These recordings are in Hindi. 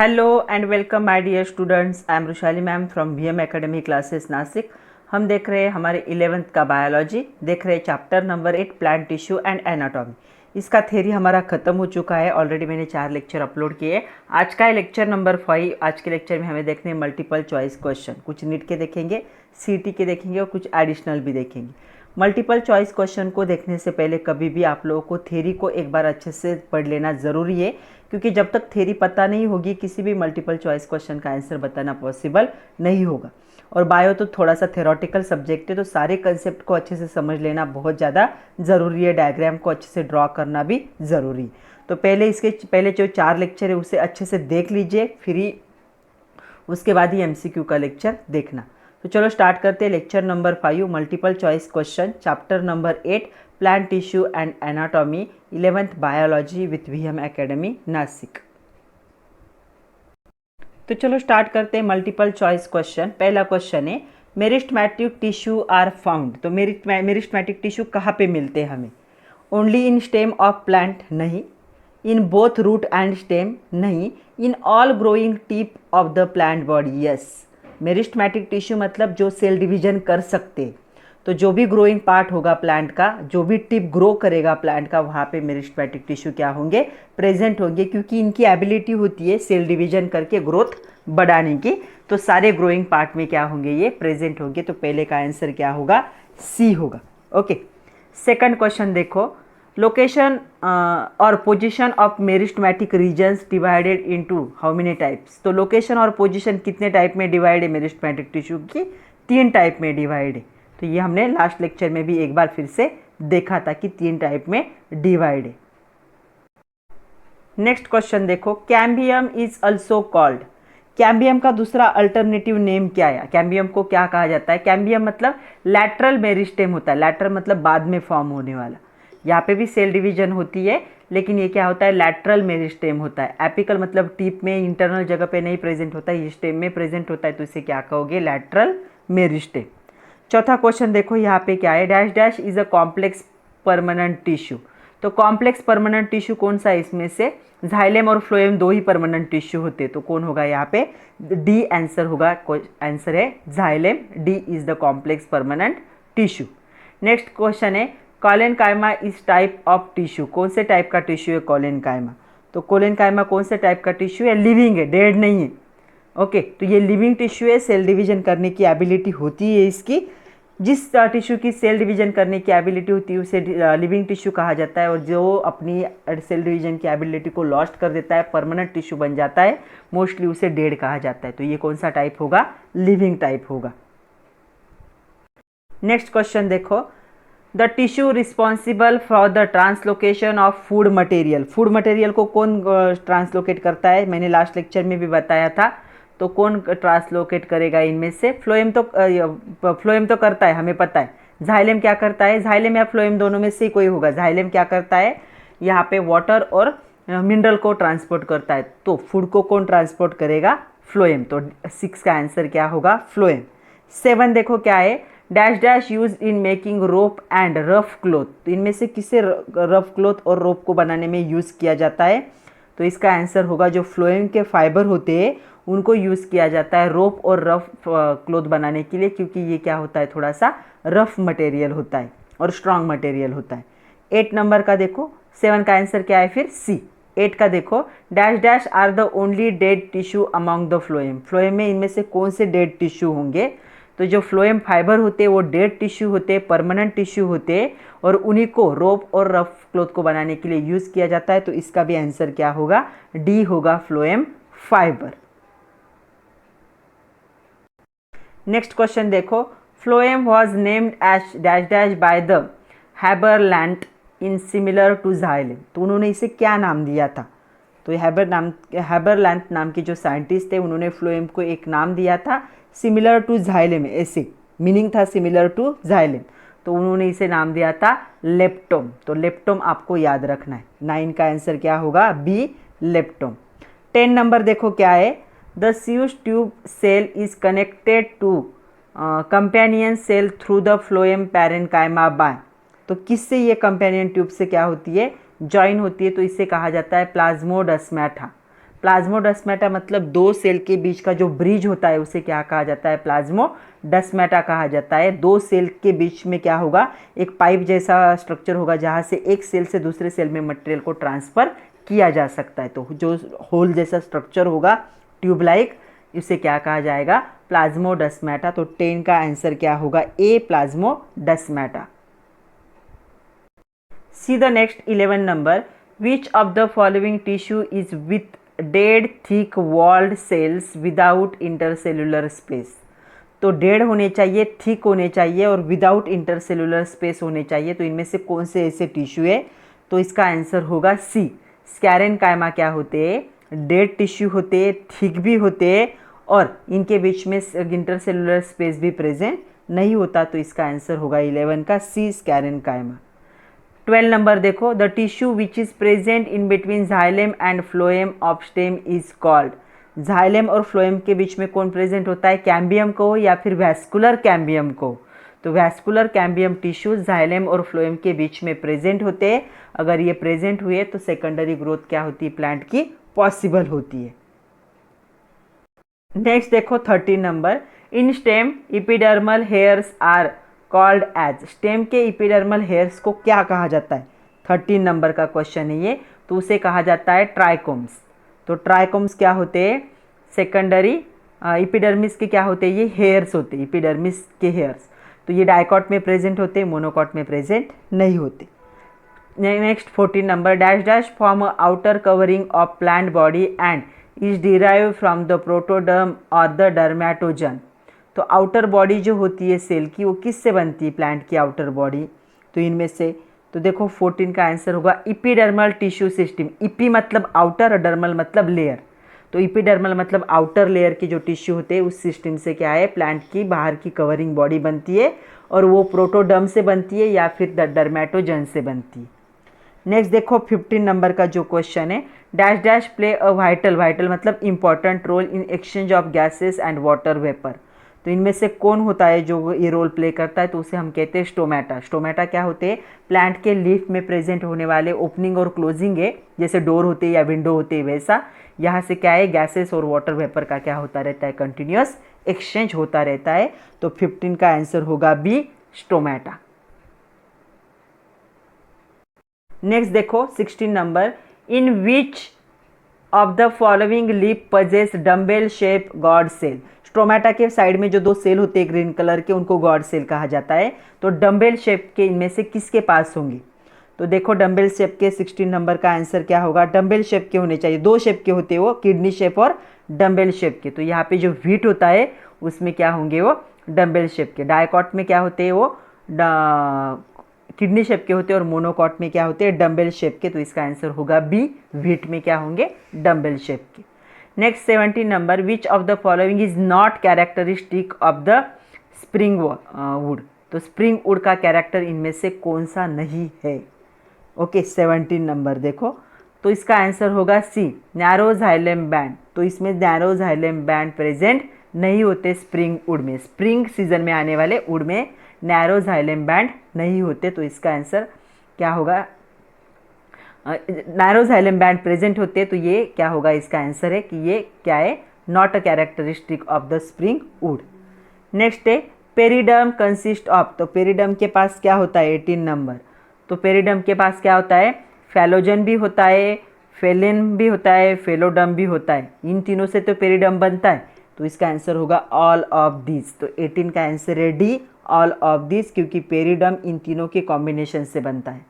Hello and welcome my dear students. I am Rushali ma'am from VM academy classes Nashik. हम देख रहे हैं हमारे 11th का बायोलॉजी, देख रहे हैं chapter number 8 plant tissue and anatomy. इसका थ्योरी हमारा ख़त्म हो चुका है, ऑलरेडी मैंने 4 लेक्चर अपलोड किए। आज का है लेक्चर नंबर 5। आज के लेक्चर में हमें देखने मल्टीपल चॉइस क्वेश्चन, कुछ नीट के देखेंगे, सीटी के देखेंगे और कुछ एडिशनल भी देखेंगे। मल्टीपल चॉइस क्वेश्चन को देखने से पहले कभी भी आप लोगों को थ्योरी को एक बार अच्छे से पढ़ लेना ज़रूरी है, क्योंकि जब तक थ्योरी पता नहीं होगी किसी भी मल्टीपल चॉइस क्वेश्चन का आंसर बताना पॉसिबल नहीं होगा। और बायो तो थोड़ा सा थ्योरेटिकल सब्जेक्ट है, तो सारे कंसेप्ट को अच्छे से समझ लेना बहुत ज़्यादा ज़रूरी है। डायग्राम को अच्छे से ड्रॉ करना भी ज़रूरी है। तो पहले जो 4 लेक्चर है उसे अच्छे से देख लीजिए, फिर उसके बाद ही एमसीक्यू का लेक्चर देखना। तो चलो स्टार्ट करते हैं lecture number 5 multiple choice question, chapter number 8 plant tissue and anatomy, 11th biology with VM academy Nashik. तो चलो स्टार्ट करते हैं मल्टीपल चॉइस क्वेश्चन। पहला क्वेश्चन है मेरिस्टेमेटिक टिश्यू आर फाउंड। तो मेरिस्टेमेटिक टिश्यू कहाँ पे मिलते हैं हमें? Only in stem of plant नहीं, in both root and stem नहीं, in all growing tip of the plant body yes. Meristematic tissue मतलब जो सेल डिवीजन कर सकते, तो जो भी ग्रोइंग पार्ट होगा प्लांट का, जो भी टिप ग्रो करेगा प्लांट का, वहाँ पे मेरिस्टेमेटिक टिश्यू क्या होंगे? प्रेजेंट होंगे, क्योंकि इनकी एबिलिटी होती है सेल डिवीजन करके ग्रोथ बढ़ाने की। तो सारे ग्रोइंग पार्ट में क्या होंगे? ये प्रेजेंट होंगे। तो पहले का आंसर क्या होगा? सी होगा। ओके, सेकंड क्वेश्चन देखो, लोकेशन और position of meristematic regions divided into how many types. तो लोकेशन और पोजीशन कितने टाइप में डिवाइड है मेरिस्टेमेटिक टिश्यू की? 3 टाइप में डिवाइड है। तो ये हमने लास्ट लेक्चर में भी एक बार फिर से देखा था कि 3 टाइप में डिवाइड है। नेक्स्ट क्वेश्चन देखो, cambium is also called. Cambium का दूसरा अल्टरनेटिव नेम क्या है? कैम्बियम को क्या कहा जाता है? कैम्बियम मतलब लैटरल मेरिस्टेम होता है। लैटरल मतलब बाद में फॉर्म होने वाला। यहाँ पे भी सेल डिवीजन होती है, लेकिन ये क्या होता है? लैटरल मेरिस्टेम होता है। एपिकल मतलब टिप में, इंटरनल जगह पे नहीं प्रेजेंट होता है, स्टेम में प्रेजेंट होता है। तो इसे क्या कहोगे? Lateral meristem. चौथा क्वेश्चन देखो, यहाँ पे क्या है? Dash dash is a complex permanent tissue. तो कॉम्प्लेक्स परमानेंट टिश्यू कौन सा है इसमें से? जाइलेम और फ्लोएम 2 ही परमानेंट टिश्यू होते, तो कौन होगा यहाँ पे? डी आंसर होगा। आंसर है xylem, D is the complex permanent tissue. Next question है, collenchyma is type of tissue. कौन से टाइप का टिश्यू है कोलेनकाइमा? तो कोलेनकाइमा कौन से टाइप का टिश्यू है? लिविंग है, डेड नहीं है। ओके, तो ये लिविंग टिश्यू है, सेल डिवीजन करने की एबिलिटी होती है इसकी। जिस टिश्यू की सेल डिवीजन करने की एबिलिटी होती है उसे लिविंग टिश्यू कहा जाता है, और जो अपनी सेल डिवीजन की एबिलिटी को लॉस्ट कर देता है, परमानेंट टिश्यू बन जाता है, मोस्टली उसे डेड कहा जाता है। तो ये कौन सा टाइप होगा? लिविंग टाइप होगा। नेक्स्ट क्वेश्चन देखो, the tissue responsible for the translocation of food material. Food material को कौन ट्रांसलोकेट करता है? मैंने लास्ट लेक्चर में भी बताया था। तो कौन ट्रांसलोकेट करेगा इनमें से? फ्लोएम तो करता है, हमें पता है। जाइलेम क्या करता है? जाइलेम या फ्लोएम दोनों में से कोई होगा। जाइलेम क्या करता है? यहाँ पे वाटर और मिनरल को ट्रांसपोर्ट करता है। तो फूड को कौन ट्रांसपोर्ट करेगा? फ्लोएम। तो 6 का आंसर क्या होगा? फ्लोएम। 7 देखो क्या है, dash dash use in making rope and rough cloth. तो इनमें से किसे रफ क्लोथ और रोप को बनाने में यूज़ किया जाता है? तो इसका आंसर होगा जो फ्लोएम के फाइबर होते हैं उनको यूज़ किया जाता है रोप और रफ क्लोथ बनाने के लिए, क्योंकि ये क्या होता है? थोड़ा सा रफ मटेरियल होता है और स्ट्रॉन्ग मटेरियल होता है। 8 नंबर का देखो, 7 का आंसर क्या है फिर? सी। 8 का देखो, dash dash are the only dead tissue among the phloem. Phloem में इनमें से कौन से डेड टिश्यू होंगे? तो जो फ्लोएम फाइबर होते हैं वो डेड टिश्यू होते हैं, परमानेंट टिश्यू होते हैं, और उन्हीं को रोप और रफ क्लोथ को बनाने के लिए यूज़ किया जाता है। तो इसका भी आंसर क्या होगा? डी होगा, फ्लोएम फाइबर। नेक्स्ट क्वेश्चन देखो, phloem was named as dash dash by the Haberlandt in similar to xylem. तो उन्होंने इसे क्या नाम दिया था? तो हैबरलैंड नाम के जो साइंटिस्ट थे उन्होंने फ्लोएम को एक नाम दिया था सिमिलर टू जाइलेम। ऐसे मीनिंग था सिमिलर टू जाइलेम, तो उन्होंने इसे नाम दिया था लेप्टोम। तो लेप्टोम आपको याद रखना है। 9 का आंसर क्या होगा? बी, लेप्टोम। 10 नंबर देखो क्या है, the sieve tube cell is connected to companion cell through the phloem parenchyma by. तो किससे ये कंपेनियन ट्यूब से क्या होती है? ज्वाइन होती है। तो इसे कहा जाता है प्लाज्मोडस्माटा। प्लाज्मोडेस्माटा मतलब दो सेल के बीच का जो ब्रिज होता है उसे क्या कहा जाता है, प्लाज्मोडेस्माटा कहा जाता है। दो सेल के बीच में क्या होगा, एक पाइप जैसा स्ट्रक्चर होगा जहाँ से एक सेल से दूसरे सेल में मटेरियल को ट्रांसफ़र किया जा सकता है। तो जो होल जैसा स्ट्रक्चर होगा ट्यूब लाइक, इसे क्या कहा जाएगा, प्लाज्मोडेस्माटा। तो 10 का आंसर क्या होगा, ए plasmodesmata. See the next 11 number. Which of the following tissue is with dead thick walled cells without intercellular space? तो डेड होने चाहिए, थिक होने चाहिए और विदाउट इंटरसेलुलर स्पेस होने चाहिए। तो इनमें से कौन से ऐसे टिश्यू है, तो इसका आंसर होगा सी, स्कैरेनकाइमा। क्या होते हैं, डेड टिश्यू होते हैं, थिक भी होते हैं और इनके बीच में इंटरसेलुलर स्पेस भी प्रेजेंट नहीं होता। तो इसका आंसर होगा 11 का सी, स्कैरेनकाइमा। 12 नंबर देखो, the tissue which is present in between xylem and phloem of stem is called. Xylem और फ्लोएम के बीच में कौन प्रेजेंट होता है, कैम्बियम को या फिर वैस्कुलर कैम्बियम को। तो वैस्कुलर कैम्बियम टिश्यू जाइलेम और फ्लोएम के बीच में प्रेजेंट होते हैं। अगर ये प्रेजेंट हुए तो सेकेंडरी ग्रोथ क्या होती है, प्लांट की पॉसिबल होती है। नेक्स्ट देखो 13 number, in stem epidermal hairs are called as. Stem के इपिडर्मल हेयर्स को क्या कहा जाता है, 13 नंबर का क्वेश्चन है ये। तो उसे कहा जाता है ट्राइकोम्स। तो ट्राइकोम्स क्या होते हैं, सेकेंडरी इपिडर्मिस के क्या होते हैं, ये हेयर्स होते हैं, इपिडर्मिस के हेयर्स। तो ये डाइकॉट में प्रेजेंट होते हैं, मोनोकॉट में प्रेजेंट नहीं होते। Next 14 number, dash dash form outer covering of plant body and is derive from the protoderm और द डर्मेटोजन। तो आउटर बॉडी जो होती है सेल की, वो किससे बनती है, प्लांट की आउटर बॉडी। तो इनमें से तो देखो 14 का आंसर होगा इपिडर्मल टिश्यू सिस्टम। इपी मतलब आउटर और डर्मल मतलब लेयर। तो इपिडर्मल मतलब आउटर लेयर की जो टिश्यू होते हैं उस सिस्टम से क्या है, प्लांट की बाहर की कवरिंग बॉडी बनती है और वो प्रोटोडर्म से बनती है या फिर डर्मेटोजन से बनती है। नेक्स्ट देखो 15 नंबर का जो क्वेश्चन है, dash dash play a vital, vital मतलब important role in exchange of gases and water vapour. तो इनमें से कौन होता है जो ये रोल प्ले करता है, तो उसे हम कहते हैं स्टोमेटा। स्टोमेटा क्या होते हैं, प्लांट के लीफ में प्रेजेंट होने वाले ओपनिंग और क्लोजिंग है, जैसे डोर होते हैं या विंडो होते हैं वैसा। यहाँ से क्या है, गैसेस और वाटर वेपर का क्या होता रहता है, कंटिन्यूस एक्सचेंज होता रहता है। तो 15 का आंसर होगा बी, स्टोमेटा। नेक्स्ट देखो 16 number, in which of the following leaf possess dumbbell shape guard cell. Stomata के साइड में जो दो सेल होते हैं ग्रीन कलर के, उनको गॉड सेल कहा जाता है। तो डम्बेल शेप के इनमें से किसके पास होंगे, तो देखो डम्बेल शेप के 16 नंबर का आंसर क्या होगा, डम्बेल शेप के होने चाहिए। दो शेप के होते हैं वो, किडनी शेप और डम्बेल शेप के। तो यहाँ पे जो व्हीट होता है उसमें क्या होंगे, वो डम्बेल शेप के। डाइकॉट में क्या होते हैं, वो किडनी शेप के होते हैं और मोनोकॉट में क्या होते हैं, डम्बेल शेप के। तो इसका आंसर होगा बी, व्हीट में क्या होंगे, डम्बेल शेप के। Next 17 number, which of the following is not characteristic of the spring would. तो स्प्रिंग वुड का कैरेक्टर इनमें से कौन सा नहीं है। ओके 17 नंबर देखो, तो इसका आंसर होगा सी, नैरो जाइलेम बैंड। तो इसमें नैरो जाइलेम बैंड प्रेजेंट नहीं होते स्प्रिंग वुड में। स्प्रिंग सीजन में आने वाले वुड में नैरो जाइलेम बैंड नहीं होते। तो इसका आंसर क्या होगा, नैरो जाइलेम बैंड प्रेजेंट होते हैं। तो ये क्या होगा, इसका आंसर है कि ये क्या है, not a characteristic of the spring would. Next है पेरिडर्म कंसिस्ट ऑफ। तो पेरिडर्म के पास क्या होता है, 18 नंबर। तो पेरिडर्म के पास क्या होता है, फैलोजन भी होता है, फेलिन भी होता है, फेलोडर्म भी होता है। इन तीनों से तो पेरिडर्म बनता है। तो इसका आंसर होगा ऑल ऑफ दिस। तो 18 का आंसर है डी, ऑल ऑफ दिस, क्योंकि पेरिडर्म इन तीनों के कॉम्बिनेशन से बनता है।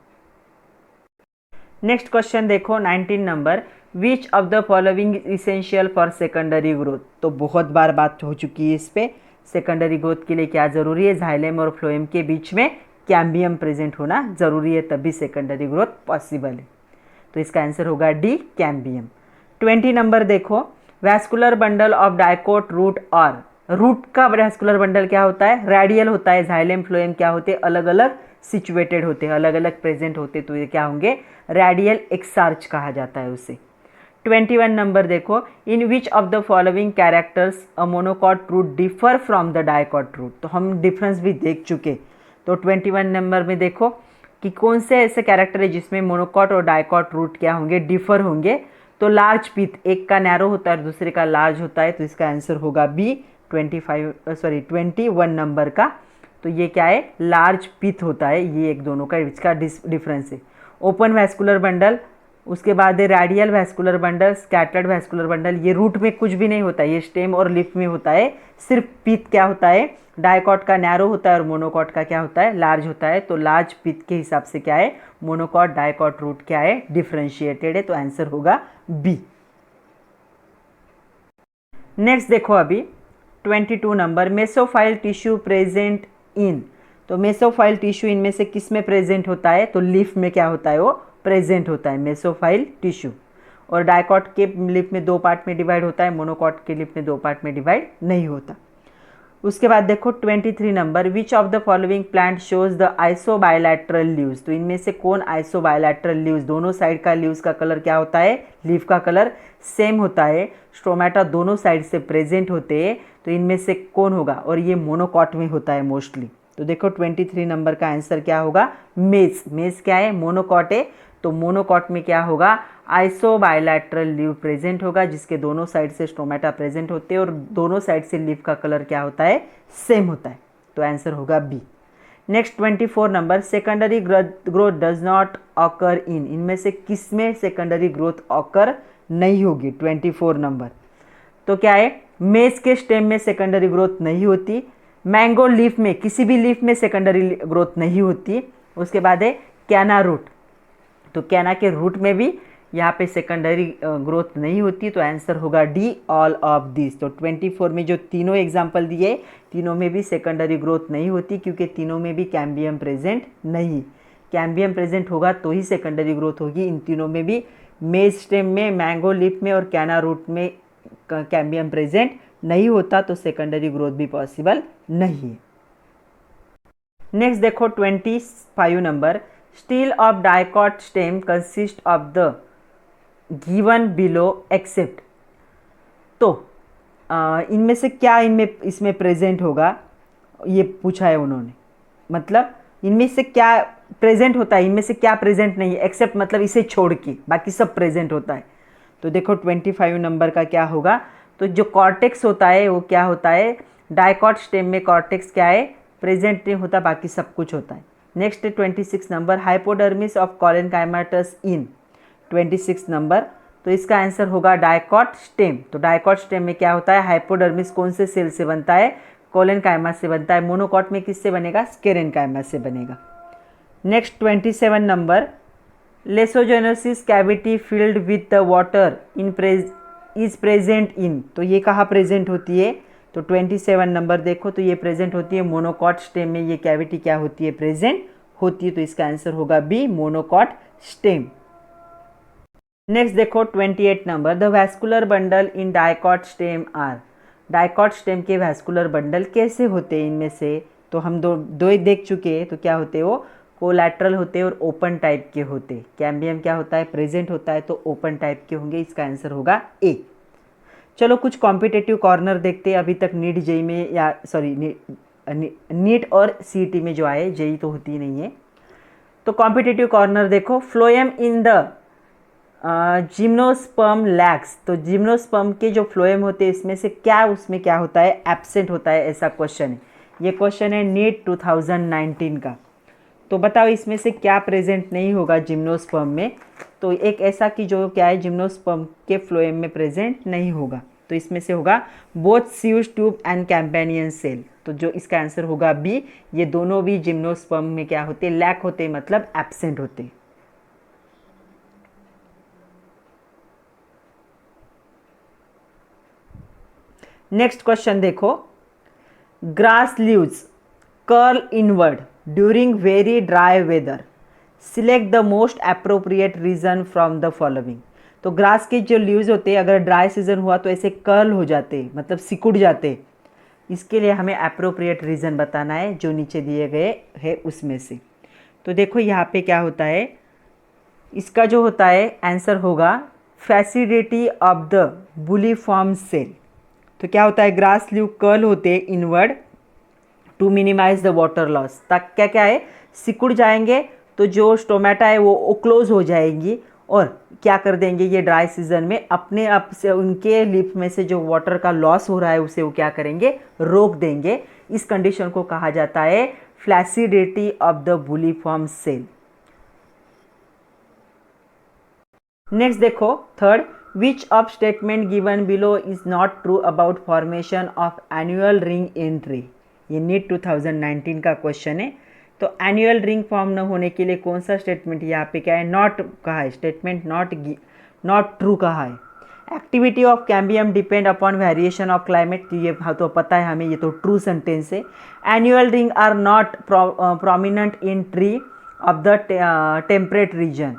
नेक्स्ट क्वेश्चन देखो 19 number, which of the following essential for secondary growth. तो बहुत बार बात हो चुकी है इस पे। सेकेंडरी ग्रोथ के लिए क्या ज़रूरी है, जाइलेम और फ्लोएम के बीच में कैम्बियम प्रेजेंट होना ज़रूरी है, तभी सेकेंडरी ग्रोथ पॉसिबल है। तो इसका आंसर होगा डी, कैम्बियम। 20 नंबर देखो, vascular bundle of dicot root और रूट का वैस्कुलर बंडल क्या होता है, रेडियल होता है। जाइलेम फ्लोएम क्या होते हैं, अलग अलग सिचुएटेड होते हैं, अलग अलग प्रेजेंट होते। तो ये क्या होंगे, रेडियल एक्सार्च कहा जाता है उसे। 21 नंबर देखो, in which of the following characters a monocot root differ from the dicot root. तो हम डिफरेंस भी देख चुके। तो 21 नंबर में देखो कि कौन से ऐसे कैरेक्टर है जिसमें मोनोकॉट और डाइकॉट रूट क्या होंगे, डिफर होंगे। तो लार्ज पिथ, एक का नैरो होता है और दूसरे का लार्ज होता है, तो इसका आंसर होगा बी 21 नंबर का। तो ये क्या है, लार्ज पिथ होता है, ये एक दोनों का इसका डिफरेंस है। ओपन वैस्कुलर बंडल, उसके बाद है radial vascular bundle, scattered vascular bundle, ये रूट में कुछ भी नहीं होता है, ये स्टेम और लीफ में होता है। सिर्फ पिथ क्या होता है, डायकॉट का नैरो होता है और मोनोकॉट का क्या होता है, लार्ज होता है। तो लार्ज पिथ के हिसाब से क्या है, मोनोकॉट डायकॉट रूट क्या है, डिफरेंशिएटेड है, तो आंसर होगा बी। नेक्स्ट देखो अभी 22 number, mesophyll tissue present in. तो मेसोफाइल टिश्यू इनमें से किस में प्रेजेंट होता है, तो लीफ में क्या होता है, वो प्रेजेंट होता है मेसोफाइल टिश्यू। और डायकॉट के लीफ में दो पार्ट में डिवाइड होता है, मोनोकॉट के लीफ में दो पार्ट में डिवाइड नहीं होता। उसके बाद देखो 23 number, which of the following plant shows the isobilateral leaves. तो इनमें से कौन आइसोबायलैटरल लीव्स, दोनों साइड का लीव्स का कलर क्या होता है, लीफ का कलर सेम होता है, स्ट्रोमेटा दोनों साइड से प्रेजेंट होते हैं, तो इनमें से कौन होगा, और ये मोनोकॉट में होता है मोस्टली। तो देखो 23 नंबर का आंसर क्या होगा, मेज। मेज क्या है, मोनोकॉट है, तो मोनोकॉट में क्या होगा, आइसोबायलैटरल लीव प्रेजेंट होगा, जिसके दोनों साइड से स्टोमेटा प्रेजेंट होते हैं और दोनों साइड से लीव का कलर क्या होता है, सेम होता है, तो आंसर होगा B. Next 24 number, secondary growth does not occur in. इनमें से किस में सेकेंडरी ग्रोथ ऑकर नहीं होगी, 24 नंबर। तो क्या है, मेज के स्टेम में सेकेंडरी ग्रोथ नहीं होती, मैंगो लीफ में, किसी भी लीफ में सेकेंडरी ग्रोथ नहीं होती। उसके बाद है कैना रूट, तो कैना के रूट में भी यहाँ पे सेकेंडरी ग्रोथ नहीं होती, तो आंसर होगा डी, ऑल ऑफ दिस। तो 24 में जो तीनों एग्जाम्पल दिए, तीनों में भी सेकेंडरी ग्रोथ नहीं होती, क्योंकि तीनों में भी कैम्बियम प्रेजेंट नहीं। कैम्बियम प्रेजेंट होगा तो ही सेकेंडरी ग्रोथ होगी। इन तीनों में भी, मेज स्टेम में, मैंगो लीफ में और कैना रूट में कैम्बियम प्रेजेंट नहीं होता, तो सेकेंडरी ग्रोथ भी पॉसिबल नहीं है। नेक्स्ट देखो 25 number, stele of dicot stem consist of the given below except. तो इनमें से क्या इसमें प्रेजेंट होगा, ये पूछा है उन्होंने, मतलब इनमें से क्या प्रेजेंट होता है, इनमें से क्या प्रेजेंट नहीं है, एक्सेप्ट मतलब इसे छोड़ के बाकी सब प्रेजेंट होता है। तो देखो 25 नंबर का क्या होगा, तो जो कॉर्टेक्स होता है वो क्या होता है, डायकॉट स्टेम में कॉर्टेक्स क्या है, प्रेजेंट नहीं होता, बाकी सब कुछ होता है। Next 26 number, hypodermis of collenchymatous in 26 number. तो इसका आंसर होगा डायकॉट स्टेम। तो डायकॉट स्टेम में क्या होता है, हाइपोडर्मिस कौन से सेल से बनता है, कोलेनकाइमा से बनता है। मोनोकॉट में किससे बनेगा, स्केरेनकाइमा से बनेगा। Next 27 number, lysigenous cavity filled with the water is present in. तो ये कहाँ प्रेजेंट होती है, तो 27 नंबर देखो, तो ये प्रेजेंट होती है मोनोकॉट स्टेम में, ये कैविटी क्या होती है, प्रेजेंट होती है, तो इसका आंसर होगा बी, मोनोकॉट स्टेम। नेक्स्ट देखो 28 number, the vascular bundle in dicot stem are. Dicot stem के वैस्कुलर बंडल कैसे होते हैं इनमें से, तो हम दो ही देख चुके हैं, तो क्या होते हैं वो, कोलैटरल होते हैं और ओपन टाइप के होते हैं। कैम्बियम क्या होता है, प्रेजेंट होता है, तो ओपन टाइप के होंगे, इसका आंसर होगा ए। चलो कुछ कॉम्पिटेटिव कॉर्नर देखते हैं। अभी तक नीट जेई में, या सॉरी नीट और सीईटी में जो आए, जेई तो होती नहीं है। तो कॉम्पिटेटिव कॉर्नर देखो, phloem in the gymnosperm lakhs. तो जिम्नोस्पर्म के जो फ्लोएम होते हैं इसमें से क्या, उसमें क्या होता है, एब्सेंट होता है, ऐसा क्वेश्चन है। ये क्वेश्चन है नीट 2019 का। तो बताओ इसमें से क्या प्रेजेंट नहीं होगा जिम्नोस्पर्म में, तो एक ऐसा कि जो क्या है, जिम्नोस्पर्म के फ्लोएम में प्रेजेंट नहीं होगा, तो इसमें से होगा both sieves tube and companion cell. तो जो इसका आंसर होगा बी, ये दोनों भी जिम्नोस्पर्म में क्या होते, लैक होते, मतलब एब्सेंट होते। नेक्स्ट क्वेश्चन देखो, grass leaves curl inward during very dry weather, select the most appropriate reason from the following. तो ग्रास के जो लीव्स होते हैं, अगर ड्राई सीजन हुआ तो ऐसे कर्ल हो जाते, मतलब सिकुड़ जाते। इसके लिए हमें अप्रोप्रिएट रीज़न बताना है, जो नीचे दिए गए है उसमें से। तो देखो यहाँ पे क्या होता है, इसका जो होता है आंसर होगा facility of the bulliform cell. तो क्या होता है, ग्रास लीव कर्ल होते हैं inward to minimise the water loss. तक क्या क्या है, सिकुड़ जाएंगे, तो जो स्टोमेटा है वो क्लोज हो जाएंगी, और क्या कर देंगे ये ड्राई सीजन में, अपने आप से उनके लीफ में से जो वाटर का लॉस हो रहा है उसे वो क्या करेंगे, रोक देंगे। इस कंडीशन को कहा जाता है flaccidity of the bulliform cell. Next देखो third, which of statement given below is not true about formation of annual ring in tree. ये नीट 2019 का क्वेश्चन है। तो एनुअल रिंग फॉर्म न होने के लिए कौन सा स्टेटमेंट यहाँ पे क्या है, नॉट कहा है, स्टेटमेंट नॉट ट्रू कहा है। Activity of cambium depend upon variation of climate, तो ये तो पता है हमें, ये तो ट्रू सेंटेंस है। Annual ring are not prominent in tree of the temperate region,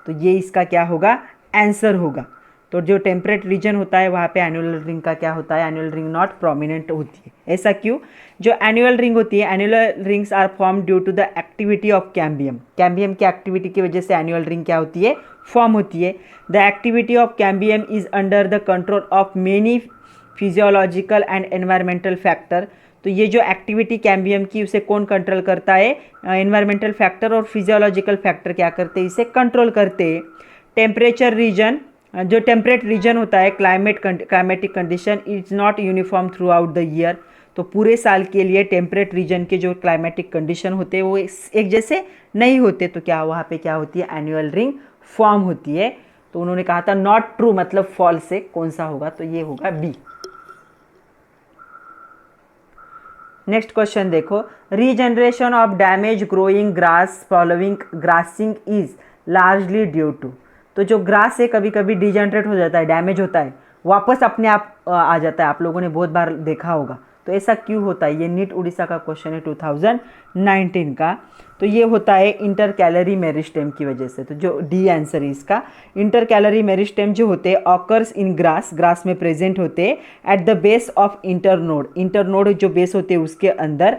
तो ये इसका क्या होगा, आंसर होगा। तो जो टेम्परेट रीजन होता है वहाँ पे एनुअल रिंग का क्या होता है, एनुअल रिंग नॉट प्रोमिनेंट होती है। ऐसा क्यों, जो एनुअल रिंग होती है, annual rings are form due to the activity of cambium, cambium की एक्टिविटी की वजह से एनुअल रिंग क्या होती है, फॉर्म होती है। The activity of cambium is under the control of many physiological and environmental factor, तो ये जो एक्टिविटी कैम्बियम की उसे कौन कंट्रोल करता है, एनवायरमेंटल फैक्टर और फिजियोलॉजिकल फैक्टर क्या करते हैं, इसे कंट्रोल करते हैं। टेम्परेचर रीजन, जो टेम्परेट रीजन होता है, climatic condition is not uniform through out the year, तो पूरे साल के लिए टेम्परेट रीजन के जो क्लाइमेटिक कंडीशन होते हैं वो एक जैसे नहीं होते, तो क्या वहाँ पे क्या होती है, एनुअल रिंग फॉर्म होती है। तो उन्होंने कहा था नॉट ट्रू मतलब फॉल्स है, कौन सा होगा, तो ये होगा बी। नेक्स्ट क्वेश्चन देखो, regeneration of damage growing grass following grazing is largely due to, तो जो ग्रास है कभी कभी डिजनरेट हो जाता है, डैमेज होता है, वापस अपने आप आ जाता है, आप लोगों ने बहुत बार देखा होगा, तो ऐसा क्यों होता है, ये नीट उड़ीसा का क्वेश्चन है 2019 का। तो ये होता है इंटर कैलरी मेरिस्टेम की वजह से, तो जो डी आंसर है इसका। इंटर कैलरी मेरिस्टेम जो होते हैं ऑकर्स इन ग्रास, ग्रास में प्रेजेंट होते हैं at the base of internode, internode जो बेस होते हैं उसके अंदर,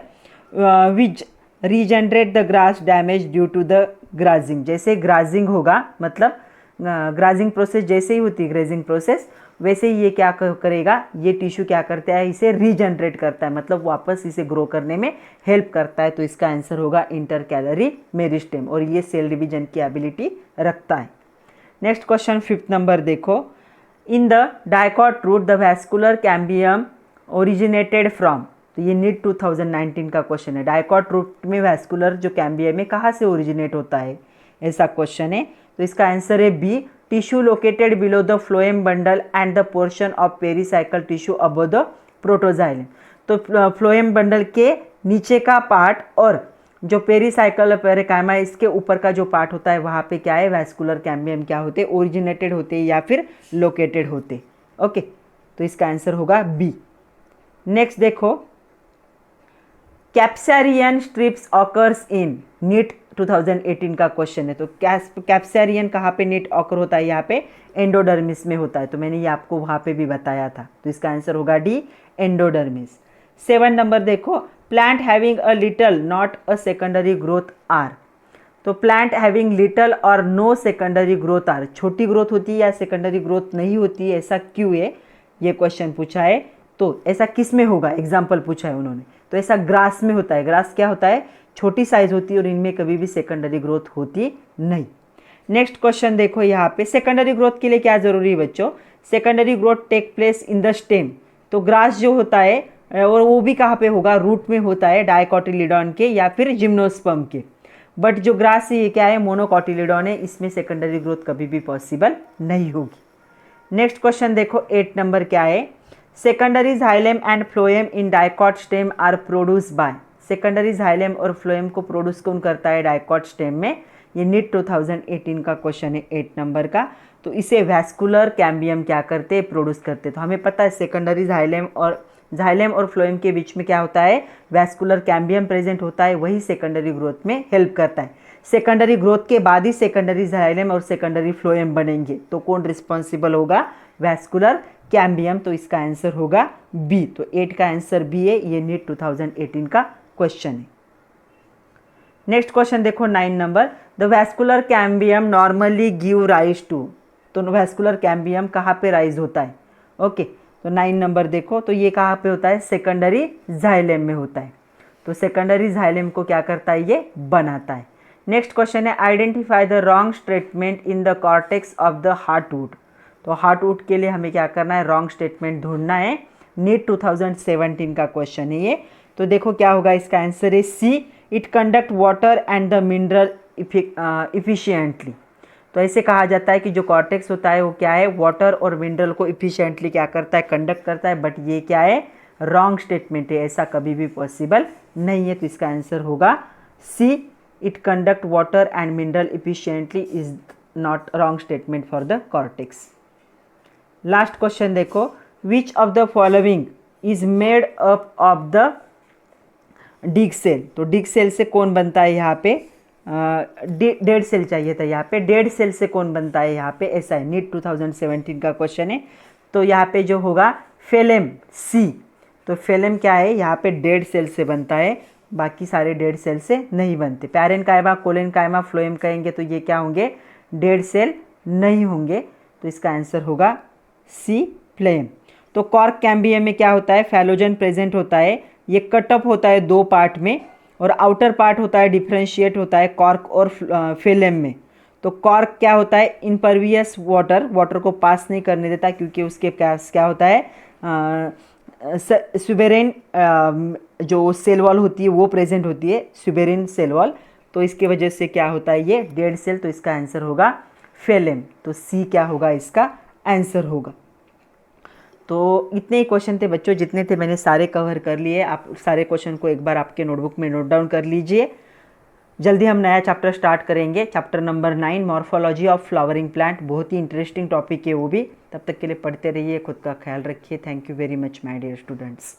which regenerate the grass damage due to the grazing, जैसे ग्राजिंग होगा मतलब ग्राजिंग प्रोसेस जैसे ही होती है ग्रेजिंग प्रोसेस, वैसे ही ये क्या करेगा, ये टिश्यू क्या करता है, इसे रीजनरेट करता है, मतलब वापस इसे ग्रो करने में हेल्प करता है। तो इसका आंसर होगा इंटर कैलरी मेरिस्टेम, और ये सेल डिवीजन की एबिलिटी रखता है। नेक्स्ट क्वेश्चन 5th नंबर देखो, in the dicot root the vascular cambium originated from, तो ये नीट 2019 का क्वेश्चन है। डाइकॉट रूट में वैस्कुलर जो कैम्बियम है कहाँ से ओरिजिनेट होता है, ऐसा क्वेश्चन है। तो इसका आंसर है B, tissue located below the phloem bundle and the portion of pericycle tissue above the protoxylem, तो फ्लोएम बंडल के नीचे का पार्ट और जो पेरीसाइकल पेरिकाइमा इसके ऊपर का जो पार्ट होता है वहाँ पे क्या है, वैस्कुलर कैम्बियम क्या होते, ओरिजिनेटेड होते या फिर लोकेटेड होते। ओके, तो इसका आंसर होगा बी। नेक्स्ट देखो, कैप्सैरियन स्ट्रिप्स ऑकर्स इन, नीट 2018 का क्वेश्चन है। तो कैप्सैरियन कहाँ पे नीट ऑकर होता है, यहाँ पे एंडोडर्मिस में होता है, तो मैंने ये आपको वहाँ पे भी बताया था, तो इसका आंसर होगा डी, एंडोडर्मिस। 7 नंबर देखो, plant having a little not a secondary growth are, तो प्लांट हैविंग लिटल और नो सेकेंडरी ग्रोथ आर, छोटी ग्रोथ होती है या सेकेंडरी ग्रोथ नहीं होती है, ऐसा क्यों है, ये क्वेश्चन पूछा है। तो ऐसा किस में होगा, एग्जाम्पल पूछा है उन्होंने, तो ऐसा ग्रास में होता है। ग्रास क्या होता है, छोटी साइज होती है और इनमें कभी भी सेकेंडरी ग्रोथ होती नहीं। नेक्स्ट क्वेश्चन देखो, यहाँ पे सेकेंडरी ग्रोथ के लिए क्या जरूरी है बच्चों, secondary growth take place in the stem, तो ग्रास जो होता है और वो भी कहाँ पे होगा, रूट में होता है, डाइकोटिलीडॉन के या फिर जिम्नोस्पर्म के। बट जो ग्रास है ये क्या है, मोनोकोटिलीडॉन है, इसमें सेकेंडरी ग्रोथ कभी भी पॉसिबल नहीं होगी। नेक्स्ट क्वेश्चन देखो 8 नंबर क्या है, secondary xylem and phloem in dicot stem are produce by, secondary xylem और फ्लोएम को प्रोड्यूस कौन करता है डाइकॉट स्टेम में, ये नीट 2018 का क्वेश्चन है 8 नंबर का। तो इसे वैस्कुलर कैम्बियम क्या करते हैं, प्रोड्यूस करते हैं। तो हमें पता है सेकेंडरी जाइलम और फ्लोएम के बीच में क्या होता है, वैस्कुलर कैम्बियम प्रेजेंट होता है, वही सेकेंडरी ग्रोथ में हेल्प करता है। सेकेंडरी ग्रोथ के बाद ही सेकेंडरी जाइलम और सेकेंडरी फ्लोएम बनेंगे, तो कौन रिस्पॉन्सिबल होगा, वैस्कुलर कैम्बियम, तो इसका आंसर होगा बी। तो 8 का आंसर बी है, ये नीट 2018 का क्वेश्चन है। नेक्स्ट क्वेश्चन देखो 9 number, the vascular cambium normally give rise to, तो वैस्कुलर कैम्बियम कहाँ पे राइज होता है। ओके, तो 9 नंबर देखो, तो ये कहाँ पे होता है, सेकेंडरी जाइलम में होता है। तो सेकेंडरी जाइलम को क्या करता है, ये बनाता है। नेक्स्ट क्वेश्चन है identify the wrong statement in the cortex of the heartwood. तो हार्टवुड के लिए हमें क्या करना है, रॉन्ग स्टेटमेंट ढूंढना है। नीट 2017 का क्वेश्चन है ये। तो देखो क्या होगा, इसका आंसर है C, it conduct water and the mineral efficiently. तो ऐसे कहा जाता है कि जो कॉर्टेक्स होता है वो क्या है, वाटर और मिनरल को इफिशियंटली क्या करता है, कंडक्ट करता है। बट ये क्या है, रॉन्ग स्टेटमेंट है, ऐसा कभी भी पॉसिबल नहीं है। तो इसका आंसर होगा C, it conduct water and mineral efficiently is not wrong statement for the cortex. Last question देखो, which of the following is made up of the dead cell. तो डिग सेल से कौन बनता है यहाँ पे, डेड सेल चाहिए था यहाँ पे, डेड सेल से कौन बनता है यहाँ पे, ऐसा है। नीट 2017 का क्वेश्चन है। तो यहाँ पे जो होगा फेलेम सी। तो फेलेम क्या है, यहाँ पे डेड सेल से बनता है, बाकी सारे डेड सेल से नहीं बनते। पैरेनकाइमा, कोलेनकाइमा, फ्लोएम कहेंगे तो ये क्या होंगे, डेड सेल नहीं होंगे। तो इसका आंसर होगा सी, फ्लेम। तो कॉर्क कैम्बियम में क्या होता है, फैलोजन प्रेजेंट होता है, ये कटअप होता है दो पार्ट में, और आउटर पार्ट होता है डिफ्रेंशिएट होता है कॉर्क और फेलेम में। तो कॉर्क क्या होता है, इम्परवियस वाटर को पास नहीं करने देता, क्योंकि उसके क्या होता है, सुबेरेन जो सेल वॉल होती है वो प्रेजेंट होती है, सुबेरेन सेल वॉल। तो इसके वजह से क्या होता है, ये डेड सेल। तो इसका आंसर होगा फेलेम। तो सी क्या होगा, इसका आंसर होगा। तो इतने ही क्वेश्चन थे बच्चों, जितने थे मैंने सारे कवर कर लिए। आप सारे क्वेश्चन को एक बार आपके नोटबुक में नोट डाउन कर लीजिए। जल्दी हम नया चैप्टर स्टार्ट करेंगे, chapter number 9, morphology of flowering plant. बहुत ही इंटरेस्टिंग टॉपिक है वो भी। तब तक के लिए पढ़ते रहिए, खुद का ख्याल रखिए। Thank you very much my dear students.